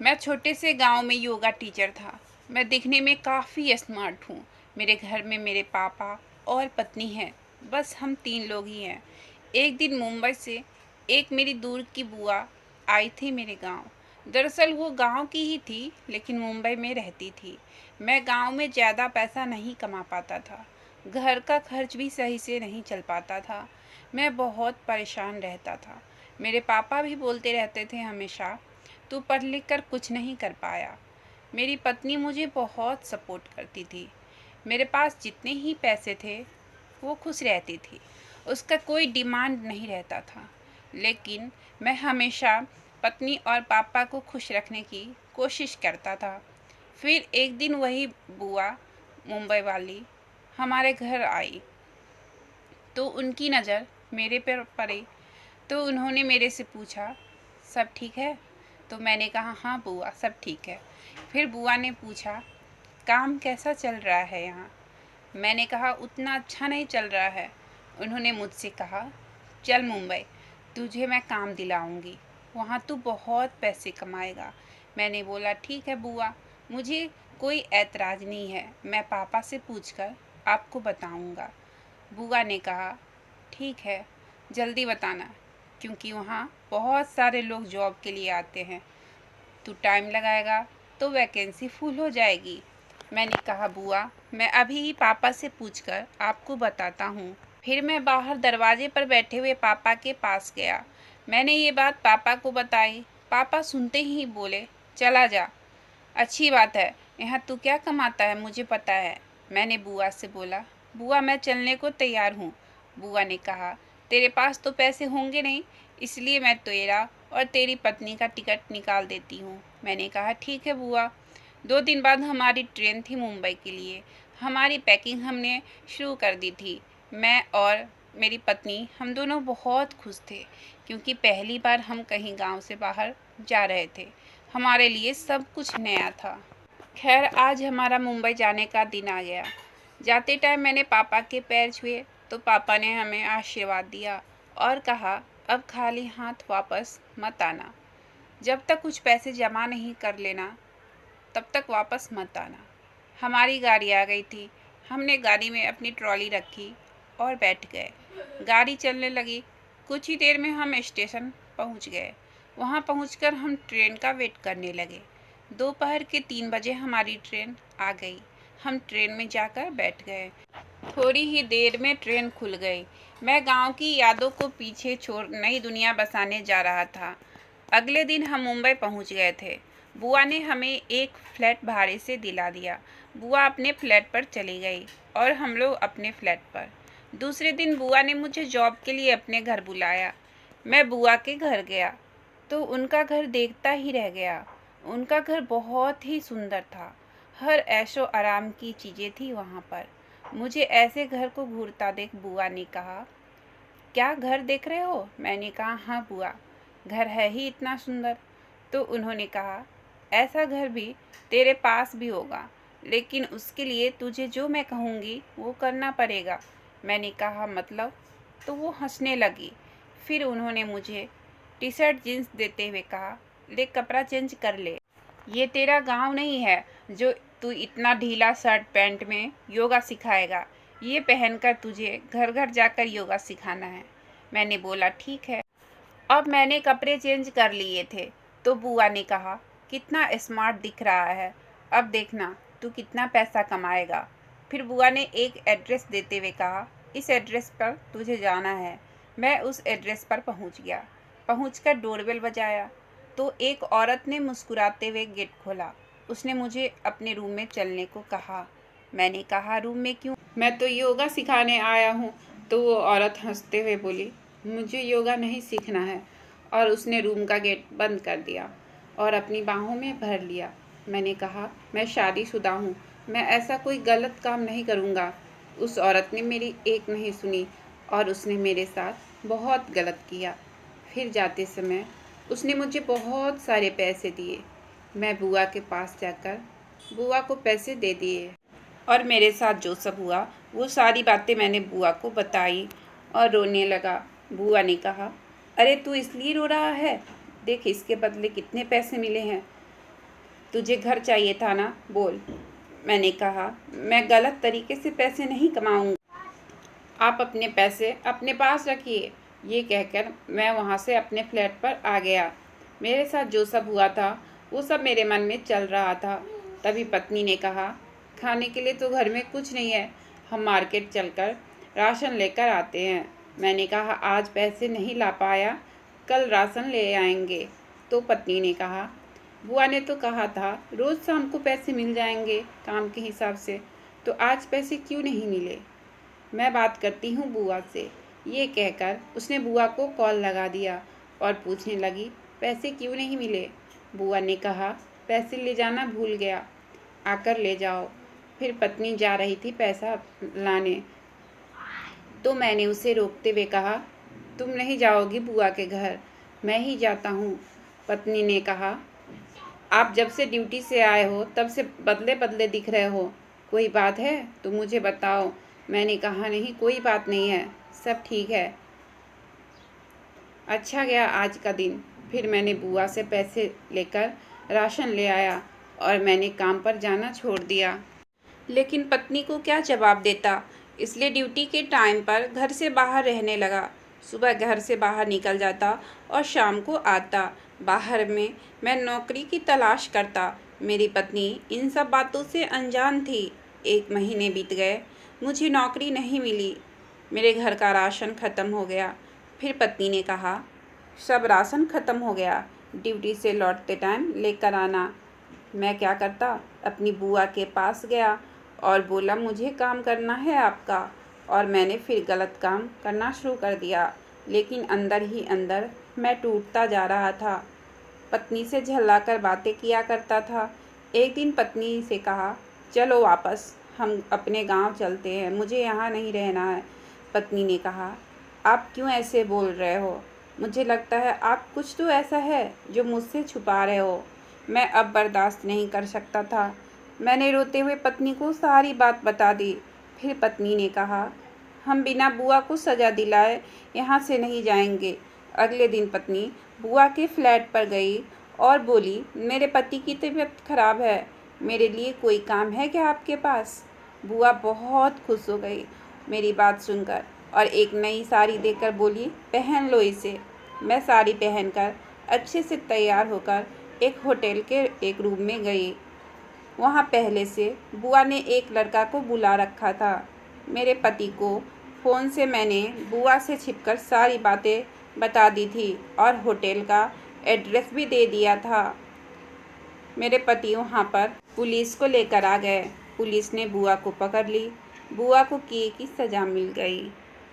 मैं छोटे से गांव में योगा टीचर था। मैं दिखने में काफ़ी स्मार्ट हूँ। मेरे घर में मेरे पापा और पत्नी हैं। बस हम 3 लोग ही हैं। एक दिन मुंबई से एक मेरी दूर की बुआ आई थी मेरे गांव। दरअसल वो गांव की ही थी, लेकिन मुंबई में रहती थी। मैं गांव में ज़्यादा पैसा नहीं कमा पाता था। घर का खर्च भी सही से नहीं चल पाता था। मैं बहुत परेशान रहता था। मेरे पापा भी बोलते रहते थे हमेशा, तू पढ़ लिख कर कुछ नहीं कर पाया। मेरी पत्नी मुझे बहुत सपोर्ट करती थी। मेरे पास जितने ही पैसे थे वो खुश रहती थी। उसका कोई डिमांड नहीं रहता था। लेकिन मैं हमेशा पत्नी और पापा को खुश रखने की कोशिश करता था। फिर एक दिन वही बुआ, मुंबई वाली, हमारे घर आई तो उनकी नज़र मेरे पर पड़ी। तो उन्होंने मेरे से पूछा, सब ठीक है? तो मैंने कहा, हाँ बुआ, सब ठीक है। फिर बुआ ने पूछा, काम कैसा चल रहा है यहाँ? मैंने कहा, उतना अच्छा नहीं चल रहा है। उन्होंने मुझसे कहा, चल मुंबई, तुझे मैं काम दिलाऊंगी, वहाँ तू बहुत पैसे कमाएगा। मैंने बोला, ठीक है बुआ, मुझे कोई ऐतराज़ नहीं है, मैं पापा से पूछकर आपको बताऊंगा। बुआ ने कहा, ठीक है, जल्दी बताना, क्योंकि वहाँ बहुत सारे लोग जॉब के लिए आते हैं। तू टाइम लगाएगा तो वैकेंसी फुल हो जाएगी। मैंने कहा, बुआ, मैं अभी ही पापा से पूछकर आपको बताता हूँ। फिर मैं बाहर दरवाजे पर बैठे हुए पापा के पास गया। मैंने ये बात पापा को बताई। पापा सुनते ही बोले, चला जा, अच्छी बात है, यहाँ तू क्या कमाता है मुझे पता है। मैंने बुआ से बोला, बुआ मैं चलने को तैयार हूँ। बुआ ने कहा, तेरे पास तो पैसे होंगे नहीं, इसलिए मैं तेरा और तेरी पत्नी का टिकट निकाल देती हूँ। मैंने कहा, ठीक है बुआ। 2 दिन बाद हमारी ट्रेन थी मुंबई के लिए। हमारी पैकिंग हमने शुरू कर दी थी। मैं और मेरी पत्नी, हम दोनों बहुत खुश थे, क्योंकि पहली बार हम कहीं गांव से बाहर जा रहे थे। हमारे लिए सब कुछ नया था। खैर, आज हमारा मुंबई जाने का दिन आ गया। जाते टाइम मैंने पापा के पैर छुए तो पापा ने हमें आशीर्वाद दिया और कहा, अब खाली हाथ वापस मत आना। जब तक कुछ पैसे जमा नहीं कर लेना, तब तक वापस मत आना। हमारी गाड़ी आ गई थी। हमने गाड़ी में अपनी ट्रॉली रखी और बैठ गए। गाड़ी चलने लगी। कुछ ही देर में हम स्टेशन पहुंच गए। वहां पहुंचकर हम ट्रेन का वेट करने लगे। दोपहर के 3 बजे हमारी ट्रेन आ गई। हम ट्रेन में जाकर बैठ गए। थोड़ी ही देर में ट्रेन खुल गई। मैं गांव की यादों को पीछे छोड़ नई दुनिया बसाने जा रहा था। अगले दिन हम मुंबई पहुंच गए थे। बुआ ने हमें एक फ्लैट भाड़े से दिला दिया। बुआ अपने फ्लैट पर चली गई और हम लोग अपने फ्लैट पर। दूसरे दिन बुआ ने मुझे जॉब के लिए अपने घर बुलाया। मैं बुआ के घर गया तो उनका घर देखता ही रह गया। उनका घर बहुत ही सुंदर था। हर ऐशो आराम की चीज़ें थी वहाँ पर। मुझे ऐसे घर को घूरता देख बुआ ने कहा, क्या घर देख रहे हो? मैंने कहा, हाँ बुआ, घर है ही इतना सुंदर। तो उन्होंने कहा, ऐसा घर भी तेरे पास भी होगा, लेकिन उसके लिए तुझे जो मैं कहूँगी वो करना पड़ेगा। मैंने कहा, मतलब? तो वो हंसने लगी। फिर उन्होंने मुझे टी शर्ट जीन्स देते हुए कहा, ले कपड़ा चेंज कर ले। ये तेरा गांव नहीं है जो तू इतना ढीला शर्ट पैंट में योगा सिखाएगा। ये पहनकर तुझे घर घर जाकर योगा सिखाना है। मैंने बोला, ठीक है। अब मैंने कपड़े चेंज कर लिए थे तो बुआ ने कहा, कितना स्मार्ट दिख रहा है, अब देखना तू कितना पैसा कमाएगा। फिर बुआ ने एक एड्रेस देते हुए कहा, इस एड्रेस पर तुझे जाना है। मैं उस एड्रेस पर पहुंच गया। पहुंचकर डोरबेल बजाया तो एक औरत ने मुस्कुराते हुए गेट खोला। उसने मुझे अपने रूम में चलने को कहा। मैंने कहा, रूम में क्यों? मैं तो योगा सिखाने आया हूँ। तो वो औरत हंसते हुए बोली, मुझे योगा नहीं सीखना है। और उसने रूम का गेट बंद कर दिया और अपनी बाहों में भर लिया। मैंने कहा, मैं शादीशुदा हूँ, मैं ऐसा कोई गलत काम नहीं करूँगा। उस औरत ने मेरी एक नहीं सुनी और उसने मेरे साथ बहुत गलत किया। फिर जाते समय उसने मुझे बहुत सारे पैसे दिए। मैं बुआ के पास जाकर बुआ को पैसे दे दिए और मेरे साथ जो सब हुआ वो सारी बातें मैंने बुआ को बताई और रोने लगा। बुआ ने कहा, अरे तू इसलिए रो रहा है, देख इसके बदले कितने पैसे मिले हैं। तुझे घर चाहिए था ना, बोल। मैंने कहा, मैं गलत तरीके से पैसे नहीं कमाऊंगा, आप अपने पैसे अपने पास रखिए। ये कहकर मैं वहाँ से अपने फ्लैट पर आ गया। मेरे साथ जो सब हुआ था वो सब मेरे मन में चल रहा था। तभी पत्नी ने कहा, खाने के लिए तो घर में कुछ नहीं है, हम मार्केट चलकर राशन लेकर आते हैं। मैंने कहा, आज पैसे नहीं ला पाया, कल राशन ले आएंगे। तो पत्नी ने कहा, बुआ ने तो कहा था रोज़ शाम को पैसे मिल जाएंगे काम के हिसाब से, तो आज पैसे क्यों नहीं मिले? मैं बात करती हूँ बुआ से। ये कहकर उसने बुआ को कॉल लगा दिया और पूछने लगी, पैसे क्यों नहीं मिले? बुआ ने कहा, पैसे ले जाना भूल गया, आकर ले जाओ। फिर पत्नी जा रही थी पैसा लाने, तो मैंने उसे रोकते हुए कहा, तुम नहीं जाओगी बुआ के घर, मैं ही जाता हूँ। पत्नी ने कहा, आप जब से ड्यूटी से आए हो तब से बदले बदले दिख रहे हो, कोई बात है तो मुझे बताओ। मैंने कहा, नहीं कोई बात नहीं है, सब ठीक है। अच्छा गया आज का दिन। फिर मैंने बुआ से पैसे लेकर राशन ले आया और मैंने काम पर जाना छोड़ दिया। लेकिन पत्नी को क्या जवाब देता, इसलिए ड्यूटी के टाइम पर घर से बाहर रहने लगा। सुबह घर से बाहर निकल जाता और शाम को आता। बाहर में मैं नौकरी की तलाश करता। मेरी पत्नी इन सब बातों से अनजान थी। 1 महीने बीत गए, मुझे नौकरी नहीं मिली। मेरे घर का राशन ख़त्म हो गया। फिर पत्नी ने कहा, सब राशन ख़त्म हो गया, ड्यूटी से लौटते टाइम लेकर आना। मैं क्या करता, अपनी बुआ के पास गया और बोला, मुझे काम करना है आपका। और मैंने फिर गलत काम करना शुरू कर दिया, लेकिन अंदर ही अंदर मैं टूटता जा रहा था। पत्नी से झल्लाकर बातें किया करता था। एक दिन पत्नी से कहा, चलो वापस हम अपने गांव चलते हैं, मुझे यहाँ नहीं रहना है। पत्नी ने कहा, आप क्यों ऐसे बोल रहे हो? मुझे लगता है आप कुछ तो ऐसा है जो मुझसे छुपा रहे हो। मैं अब बर्दाश्त नहीं कर सकता था। मैंने रोते हुए पत्नी को सारी बात बता दी। फिर पत्नी ने कहा, हम बिना बुआ को सज़ा दिलाए यहाँ से नहीं जाएंगे। अगले दिन पत्नी बुआ के फ्लैट पर गई और बोली, मेरे पति की तबीयत खराब है, मेरे लिए कोई काम है क्या आपके पास? बुआ बहुत खुश हो गई मेरी बात सुनकर और एक नई साड़ी देकर बोली, पहन लो इसे। मैं साड़ी पहनकर अच्छे से तैयार होकर एक होटल के एक रूम में गई। वहाँ पहले से बुआ ने एक लड़का को बुला रखा था। मेरे पति को फ़ोन से मैंने बुआ से छिपकर सारी बातें बता दी थी और होटल का एड्रेस भी दे दिया था। मेरे पति वहाँ पर पुलिस को लेकर आ गए। पुलिस ने बुआ को पकड़ ली। बुआ को किए की सज़ा मिल गई।